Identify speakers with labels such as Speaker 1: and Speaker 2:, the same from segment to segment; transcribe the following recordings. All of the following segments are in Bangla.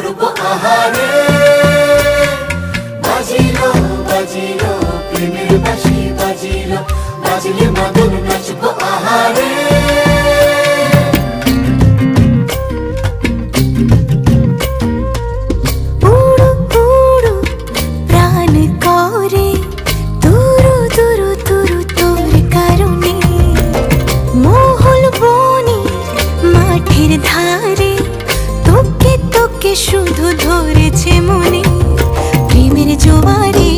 Speaker 1: করব আহারে। বাজিলো বাজিলো প্রেমের বাঁশি বাজিলো, বাজলে মদন নাচব আহারে।
Speaker 2: ধারে তোকে তোকে শুধু ধরেছে মনে, প্রেমের জোয়ারে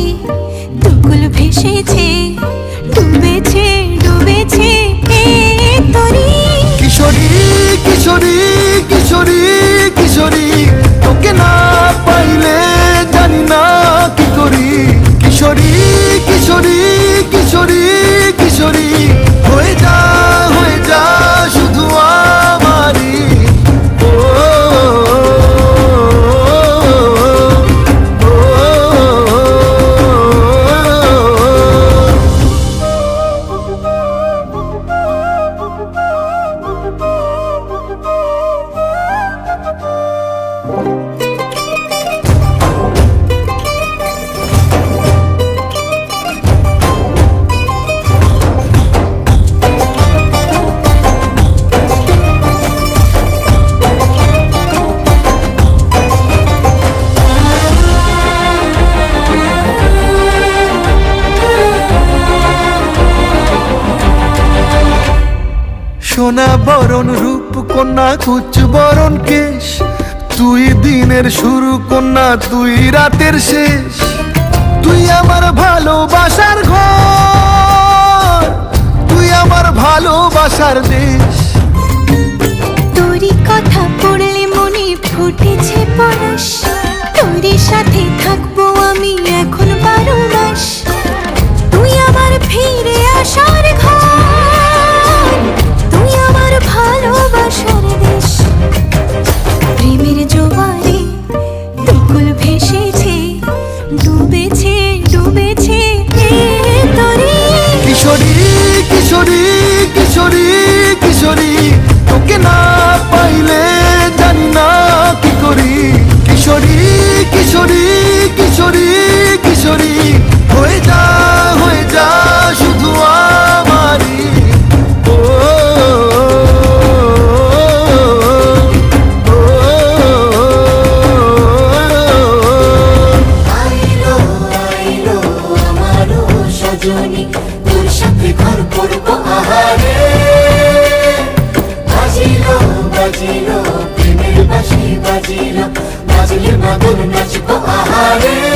Speaker 2: দুকুল ভেসেছে, ডুবেছে ডুবেছে তরি।
Speaker 3: কিশোরী কিশোরী কিশোরী কিশোরী, তোকে না পাইলে জানি না কি করি। কিশোরী কিশোরী কিশোরী কিশোরী, হয়ে যা শুধু আমারি। সোনা বরণ রূপ কন্যা কুচ বরণ কেশ, তুই দিনের শুরু কন্যা তুই রাতের শেষ। তুই আমার ভালোবাসার ঘর, তুই আমার ভালোবাসার দেশ।
Speaker 2: তোরই কথা পড়লে মনে ফুটেছে পরশ, তোরই সাথে থাকবো আমি এখন 12 মাস। তুই আমার ফিরে আসার ঘর, তুই আমার ভালোবাসার দেশ। প্রেমের জোয়ারে দুকুল ভেসেছে, ডুবেছে ডুবেছে তরি।
Speaker 3: কিশোরী কিশোরী কিশোরী কিশোরী, তোকে না পাইলে জানি না কি করি। কিশোরী কিশোরী কিশোরী কিশোরী, হয়ে যা শুধু আমারি।
Speaker 1: আইলো আইলো আমারও সজনী, তোর সাথে ঘর করব আহারে। বাজিলো বাজিলো প্রেমের বাঁশি বাজিলো, বাজলে মদন নাচব আহারে।